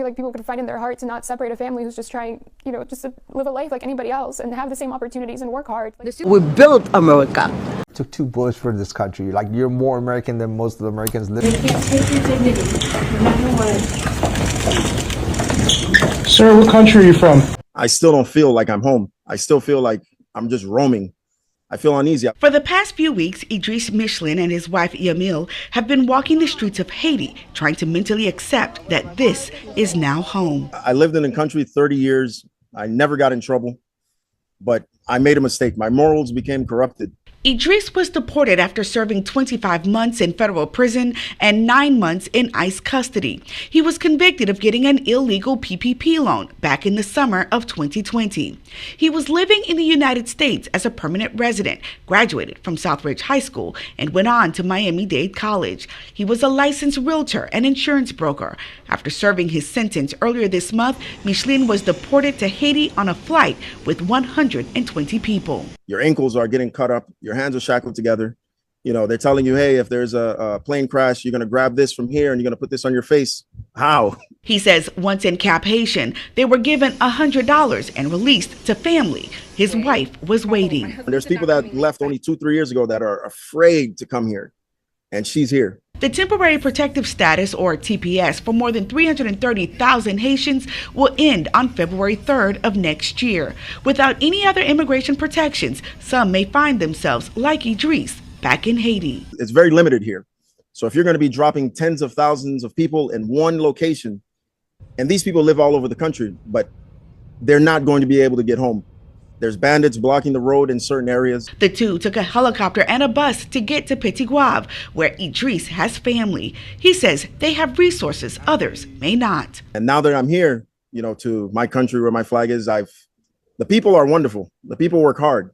feel like people could find in their heart to not separate a family who's just trying, just to live a life like anybody else and have the same opportunities and work hard. We built America. I took 2 bullets for this country. Like, you're more American than most of the Americans live. You can't take your dignity, no matter what. Sir, what country are you from? I still don't feel like I'm home. I still feel like I'm just roaming. I feel uneasy. For the past few weeks, Idris Michelin and his wife Yamil have been walking the streets of Haiti, trying to mentally accept that this is now home. I lived in the country 30 years. I never got in trouble, but I made a mistake. My morals became corrupted. Idris was deported after serving 25 months in federal prison and 9 months in ICE custody. He was convicted of getting an illegal PPP loan back in the summer of 2020. He was living in the United States as a permanent resident, graduated from Southridge High School, and went on to Miami-Dade College. He was a licensed realtor and insurance broker. After serving his sentence earlier this month, Michelin was deported to Haiti on a flight with 120 people. Your ankles are getting cut up. Your hands are shackled together. They're telling you, hey, if there's a plane crash, you're going to grab this from here and you're going to put this on your face. How? He says once in Cap Haitian, they were given $100 and released to family. His wife was waiting. There's people that left only 2-3 years ago that are afraid to come here, and she's here. The temporary protective status, or TPS, for more than 330,000 Haitians will end on February 3rd of next year. Without any other immigration protections, some may find themselves, like Idris, back in Haiti. It's very limited here. So if you're going to be dropping tens of thousands of people in one location, and these people live all over the country, but they're not going to be able to get home. There's bandits blocking the road in certain areas. The two took a helicopter and a bus to get to Petit Guave, where Idris has family. He says they have resources others may not. And now that I'm here, to my country where my flag is, the people are wonderful. The people work hard,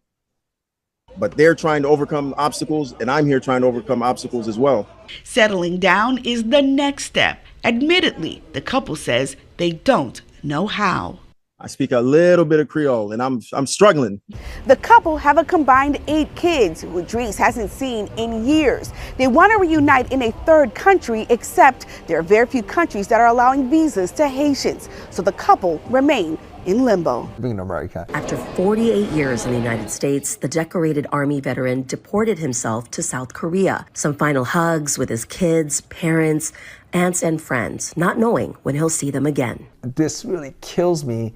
but they're trying to overcome obstacles, and I'm here trying to overcome obstacles as well. Settling down is the next step. Admittedly, the couple says they don't know how. I speak a little bit of Creole, and I'm struggling. The couple have a combined 8 kids who Idris hasn't seen in years. They want to reunite in a third country, except there are very few countries that are allowing visas to Haitians. So the couple remain in limbo. Being in America. After 48 years in the United States, the decorated Army veteran deported himself to South Korea. Some final hugs with his kids, parents, aunts, and friends, not knowing when he'll see them again. This really kills me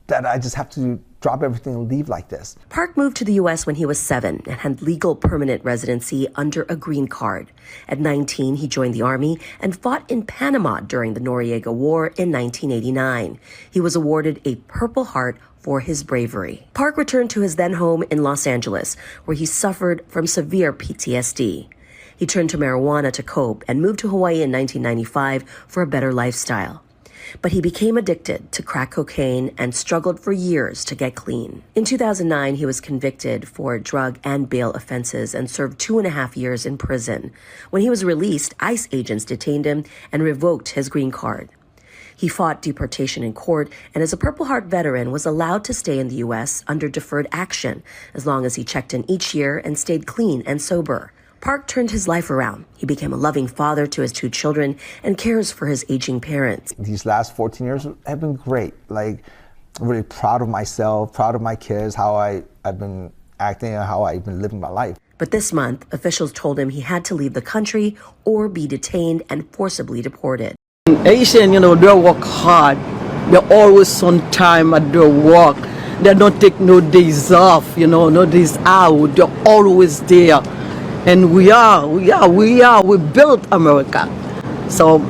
that I just have to drop everything and leave like this. Park moved to the U.S. when he was 7 and had legal permanent residency under a green card. At 19, he joined the Army and fought in Panama during the Noriega War in 1989. He was awarded a Purple Heart for his bravery. Park returned to his then home in Los Angeles, where he suffered from severe PTSD. He turned to marijuana to cope and moved to Hawaii in 1995 for a better lifestyle. But he became addicted to crack cocaine and struggled for years to get clean. In 2009, he was convicted for drug and bail offenses and served 2.5 years in prison. When he was released, ICE agents detained him and revoked his green card. He fought deportation in court and as a Purple Heart veteran was allowed to stay in the U.S. under deferred action as long as he checked in each year and stayed clean and sober. Park turned his life around. He became a loving father to his 2 children and cares for his aging parents. These last 14 years have been great. I'm really proud of myself, proud of my kids, how I've been acting and how I've been living my life. But this month, officials told him he had to leave the country or be detained and forcibly deported. Haitian, they work hard. They're always on time at their work. They don't take no days off, no days out. They're always there. And we built America. So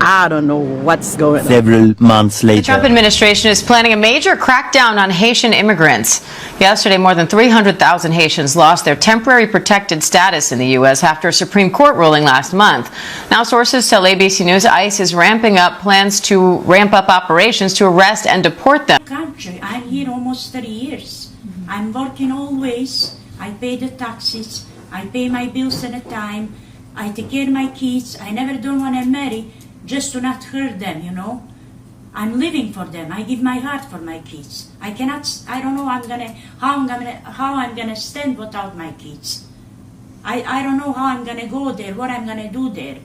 I don't know what's going on. Several months later. The Trump administration is planning a major crackdown on Haitian immigrants. Yesterday, more than 300,000 Haitians lost their temporary protected status in the U.S. after a Supreme Court ruling last month. Now, sources tell ABC News ICE is ramping up plans to ramp up operations to arrest and deport them. Country, I'm here almost 30 years. I'm working always. I pay the taxes. I pay my bills at a time. I take care of my kids. I never don't want to marry just to not hurt them, I'm living for them. I give my heart for my kids. I don't know how I'm gonna stand without my kids. I don't know how I'm gonna go there, what I'm gonna do there.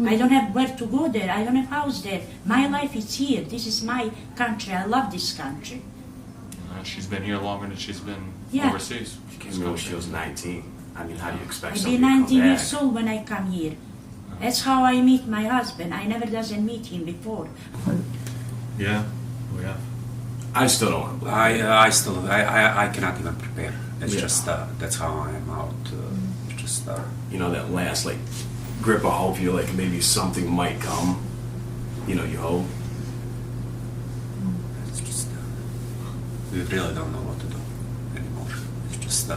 I don't have where to go there. I don't have house there. My life is here. This is my country. I love this country. She's been here longer than she's been overseas. She came here when she was 19. I mean, how do you expect I'll somebody be to come 19 back? years old when I come here. That's how I meet my husband. I never doesn't meet him before. Yeah, we have. I still don't. I cannot even prepare. It's Yeah. just that's how I am out. You know, that last like grip of hope. You like maybe something might come. You know, you hope. It's just we really don't know what to do anymore. It's just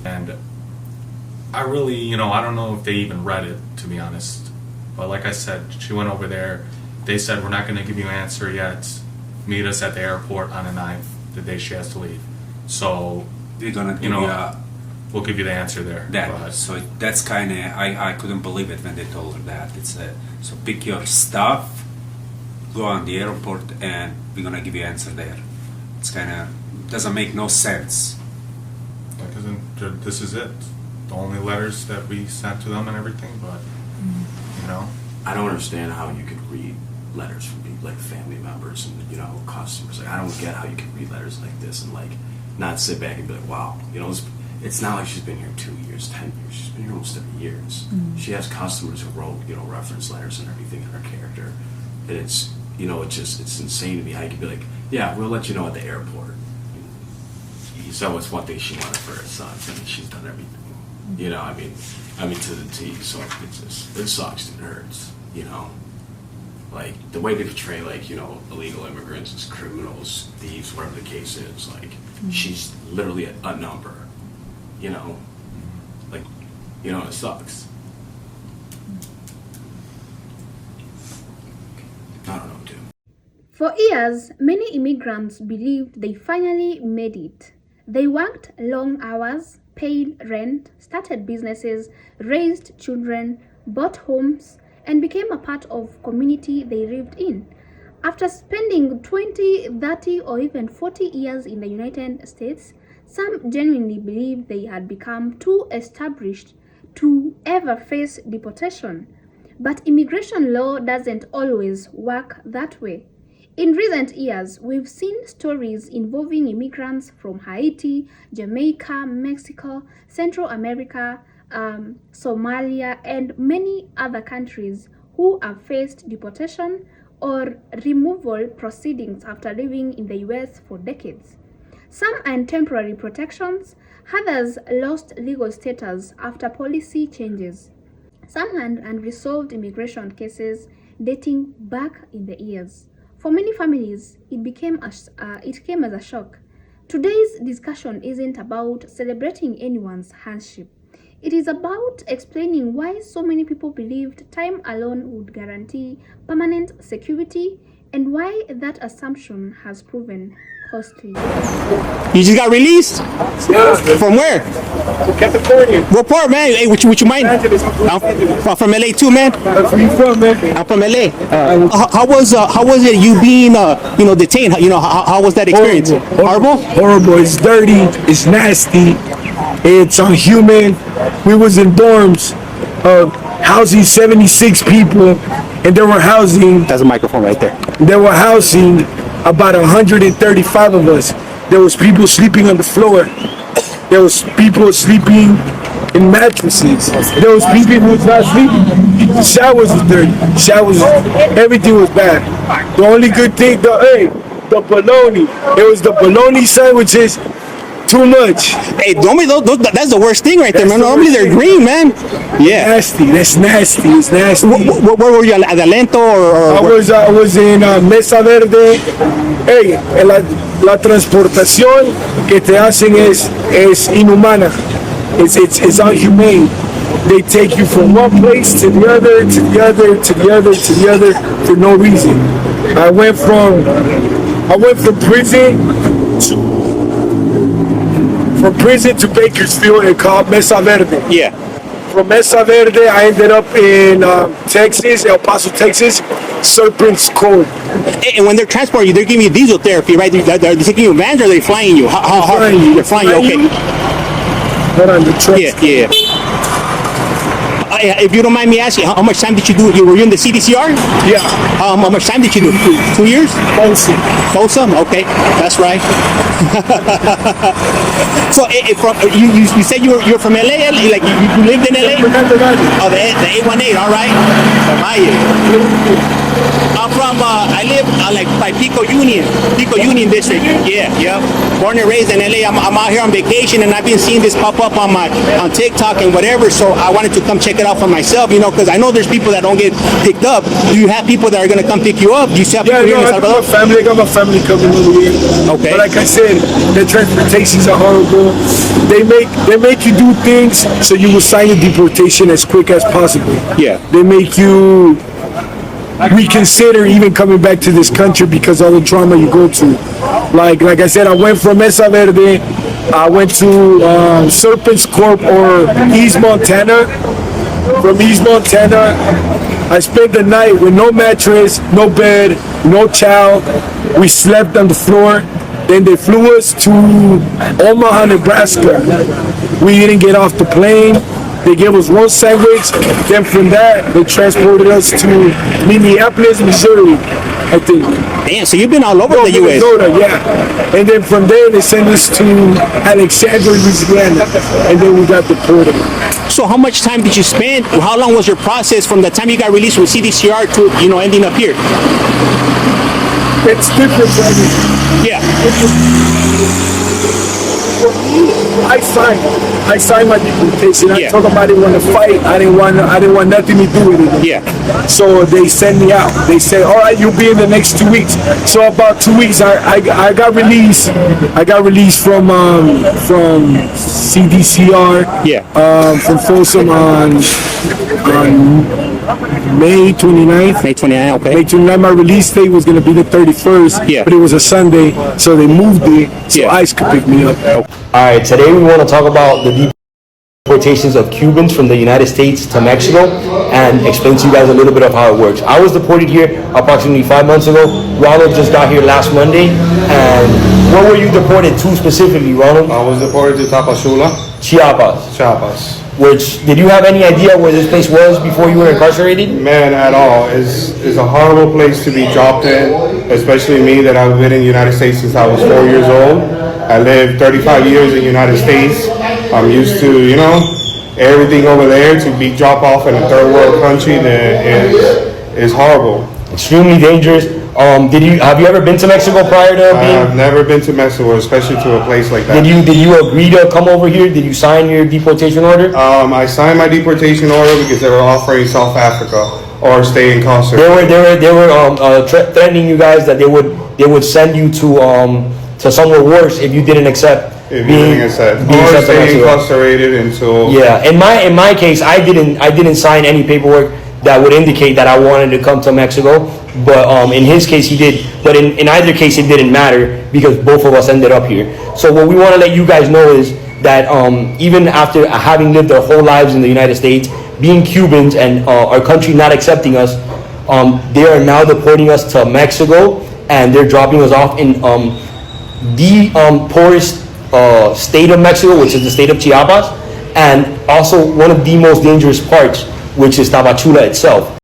And I really, you know, I don't know if they even read it, to be honest. But like I said, she went over there. They said, we're not going to give you an answer yet. Meet us at the airport on the 9th, the day she has to leave. So, they're gonna give you know, you we'll give you the answer there. that. So that's kind of I couldn't believe it when they told her that. It's so pick your stuff, go on the airport, and we're gonna give you answer there. It's kind of doesn't make no sense. Because this is it. The only letters that we sent to them and everything, but, you know. I don't understand how you could read letters from people, like family members and, you know, customers. Like, I don't get how you can read letters like this and, like, not sit back and be like, wow. You know, it's not like she's been here 2 years, 10 years. She's been here almost 30 years. She has customers who wrote, you know, reference letters and everything in her character. And it's, you know, it's insane to me how you can be like, yeah, we'll let you know at the airport. So it's one thing she wanted for her son. I mean, she's done everything. You know, I mean, to the T. So it sucks and it hurts. You know, like the way they portray, like, you know, illegal immigrants as criminals, thieves, whatever the case is. Like, she's literally a number. You know, like, you know, it sucks. I don't know what to do. For years, many immigrants believed they finally made it. They worked long hours, paid rent, started businesses, raised children, bought homes, and became a part of community they lived in. After spending 20, 30, or even 40 years in the United States, some genuinely believed they had become too established to ever face deportation. But immigration law doesn't always work that way. In recent years, we've seen stories involving immigrants from Haiti, Jamaica, Mexico, Central America, Somalia, and many other countries who have faced deportation or removal proceedings after living in the US for decades. Some earned temporary protections, others lost legal status after policy changes. Some had unresolved immigration cases dating back in the years. For many families, it came as a shock. Today's discussion isn't about celebrating anyone's hardship. It is about explaining why so many people believed time alone would guarantee permanent security and why that assumption has proven costly. You just got released? Yeah. From where? California. What part, man? Hey, what you mind? I'm from LA too, man. Where you from, man? I'm from LA. How was it you being detained? You know, how was that experience? Horrible? Horrible. It's dirty. It's nasty. It's unhuman. We was in dorms, housing 76 people, and they were housing. That's a microphone right there. They were housing about 135 of us. There was people sleeping on the floor. There was people sleeping in mattresses. There was people who was not sleeping. The showers was dirty. Everything was bad. The only good thing, the bologna. It was the bologna sandwiches. Too much. Hey, normally that's the worst thing right there, man. Normally they're green, man. Yeah. Nasty. That's nasty. It's nasty. Where were you? At Alento or? I was in Mesa Verde. Hey, la transportación que te hacen es inhumana. It's unhumane. They take you from one place to the other, to the other, to the other, to the other for no reason. I went from prison to Bakersfield and called Mesa Verde. Yeah. From Mesa Verde, I ended up in Texas, El Paso, Texas, Serpent's Cove. And when they're transporting you, they're giving you diesel therapy, right? They're taking you in vans, or they're flying you? How hard? They're flying you, okay. Hold on, the truck. Yeah. If you don't mind me asking, how much time did you do? Were you in the CDCR? Yeah. How much time did you do? 2 years? Folsom, okay, that's right. So you said you're from LA, like you lived in LA? Oh, the 818, all right. I'm from, I live like by Pico Union District. Yeah. Born and raised in LA. I'm out here on vacation, and I've been seeing this pop up on TikTok and whatever. So I wanted to come check it out for myself, because I know there's people that don't get picked up. Do you have people that are gonna come pick you up? Do you have people here in El Salvador? I got my family coming over here. Okay. But like I said, the transportations are horrible. They make you do things so you will sign a deportation as quick as possible. Yeah. They make you reconsider even coming back to this country because of the trauma you go to. Like I said, I went from Mesa Verde, I went to Serpent's Corp or East Montana. From East Montana, I spent the night with no mattress, no bed, no child. We slept on the floor. Then they flew us to Omaha, Nebraska. We didn't get off the plane. They gave us one sandwich. Then from that, they transported us to Minneapolis, Missouri, I think. Damn, so you've been all over the U.S. Minnesota, yeah. And then from there, they sent us to Alexandria, Louisiana. And then we got deported. So how much time did you spend? How long was your process from the time you got released from CDCR to, ending up here? It's different for me. Yeah. For me, I signed my deportation. I told them I didn't want to fight. I didn't want nothing to do with it. Yeah. So they sent me out. They said, all right, you'll be in the next 2 weeks. So about 2 weeks, I got released. I got released from CDCR. Yeah. From Folsom on May 29th. May 29th, okay. May 29th, my release date was going to be the 31st. Yeah. But it was a Sunday, so they moved it so ICE could pick me up. All right, today we want to talk about the deportations of Cubans from the United States to Mexico and explain to you guys a little bit of how it works. I was deported here approximately 5 months ago. Ronald just got here last Monday. And where were you deported to specifically, Ronald? I was deported to Tapachula. Chiapas. Which, did you have any idea where this place was before you were incarcerated? Man, at all. It's a horrible place to be dropped in, especially me that I've been in the United States since I was 4 years old. I lived 35 years in the United States. I'm used to, everything over there. To be dropped off in a third world country that is horrible. Extremely dangerous. Have you ever been to Mexico prior to being? I've never been to Mexico, especially to a place like that. Did you agree to come over here? Did you sign your deportation order? I signed my deportation order because they were offering South Africa or stay incarcerated. They were threatening you guys that they would send you to somewhere worse if you didn't accept. Or stay incarcerated until. Yeah, in my case, I didn't sign any paperwork that would indicate that I wanted to come to Mexico. But in his case, he did. But in either case, it didn't matter because both of us ended up here. So what we want to let you guys know is that even after having lived our whole lives in the United States, being Cubans and our country not accepting us, they are now deporting us to Mexico, and they're dropping us off in the poorest state of Mexico, which is the state of Chiapas, and also one of the most dangerous parts, which is Tapachula itself.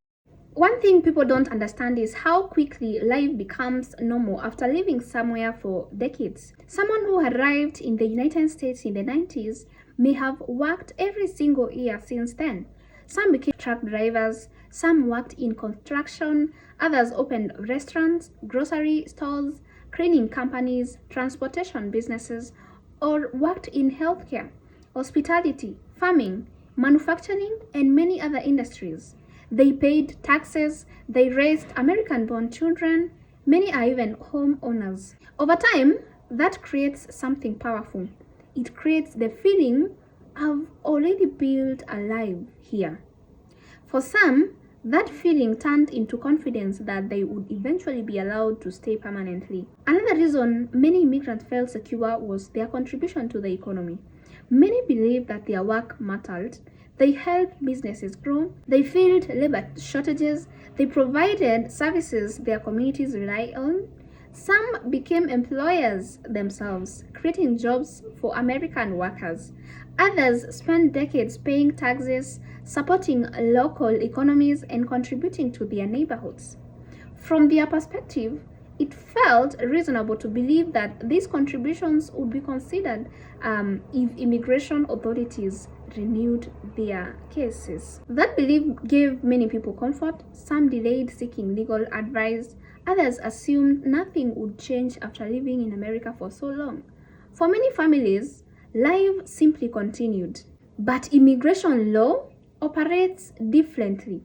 One thing people don't understand is how quickly life becomes normal after living somewhere for decades. Someone who arrived in the United States in the 90s may have worked every single year since then. Some became truck drivers, some worked in construction, others opened restaurants, grocery stores, cleaning companies, transportation businesses, or worked in healthcare, hospitality, farming, manufacturing, and many other industries. They paid taxes, they raised American-born children, many are even homeowners. Over time, that creates something powerful. It creates the feeling I've already built a life here. For some, that feeling turned into confidence that they would eventually be allowed to stay permanently. Another reason many immigrants felt secure was their contribution to the economy. Many believed that their work mattered, They helped businesses grow, they filled labor shortages, they provided services their communities rely on. Some became employers themselves, creating jobs for American workers. Others spent decades paying taxes, supporting local economies, and contributing to their neighborhoods. From their perspective, it felt reasonable to believe that these contributions would be considered if immigration authorities renewed their cases. That belief gave many people comfort. Some delayed seeking legal advice. Others assumed nothing would change after living in America for so long. For many families, life simply continued. But immigration law operates differently.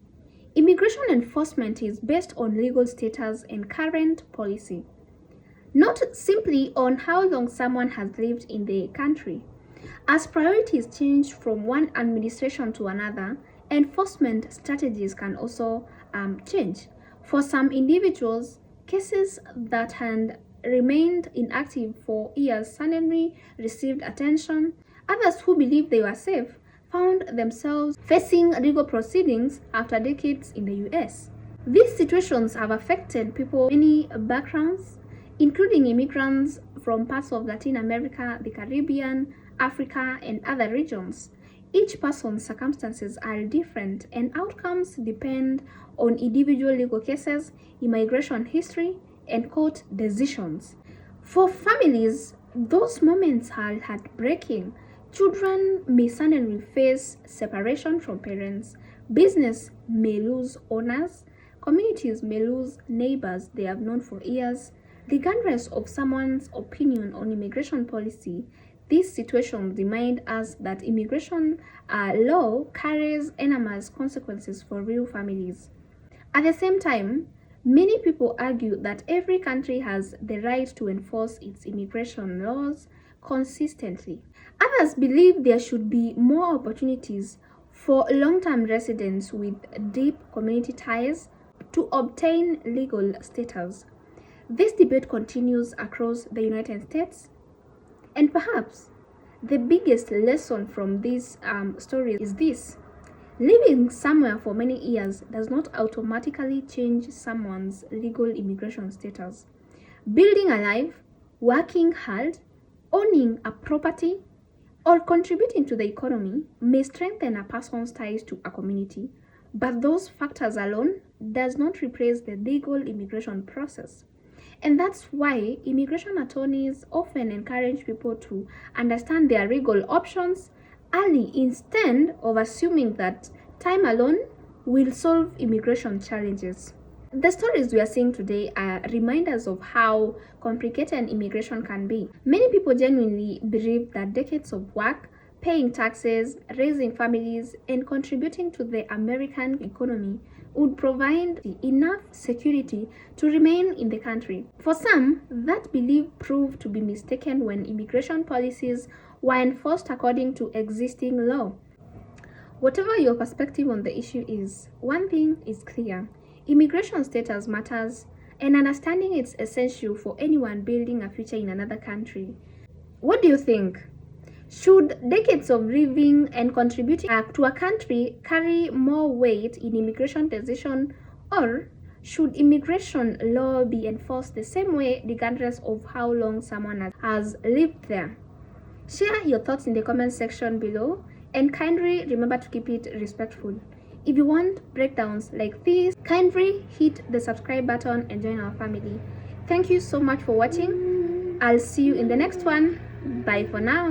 Immigration enforcement is based on legal status and current policy, not simply on how long someone has lived in the country. As priorities change from one administration to another, enforcement strategies can also change. For some individuals, cases that had remained inactive for years suddenly received attention. Others who believed they were safe found themselves facing legal proceedings after decades in the US. These situations have affected people of many backgrounds, including immigrants from parts of Latin America, the Caribbean, Africa, and other regions. Each person's circumstances are different, and outcomes depend on individual legal cases, immigration history, and court decisions. For families, those moments are heartbreaking. Children may suddenly face separation from parents. Business may lose owners. Communities may lose neighbors they have known for years. Regardless of someone's opinion on immigration policy, these situations remind us that immigration law carries enormous consequences for real families. At the same time, many people argue that every country has the right to enforce its immigration laws consistently. Others believe there should be more opportunities for long-term residents with deep community ties to obtain legal status. This debate continues across the United States, and perhaps the biggest lesson from this story is this: living somewhere for many years does not automatically change someone's legal immigration status. Building a life, working hard, owning a property, or contributing to the economy may strengthen a person's ties to a community, but those factors alone does not replace the legal immigration process. And that's why immigration attorneys often encourage people to understand their legal options early instead of assuming that time alone will solve immigration challenges. The stories we are seeing today are reminders of how complicated immigration can be. Many people genuinely believe that decades of work, paying taxes, raising families, and contributing to the American economy would provide enough security to remain in the country. For some, that belief proved to be mistaken when immigration policies were enforced according to existing law. Whatever your perspective on the issue is, one thing is clear: immigration status matters, and understanding it's essential for anyone building a future in another country. What do you think? Should decades of living and contributing to a country carry more weight in immigration decision, or should immigration law be enforced the same way regardless of how long someone has lived there? Share your thoughts in the comment section below, and kindly remember to keep it respectful. If you want breakdowns like this, kindly hit the subscribe button and join our family. Thank you so much for watching. I'll see you in the next one. Bye for now.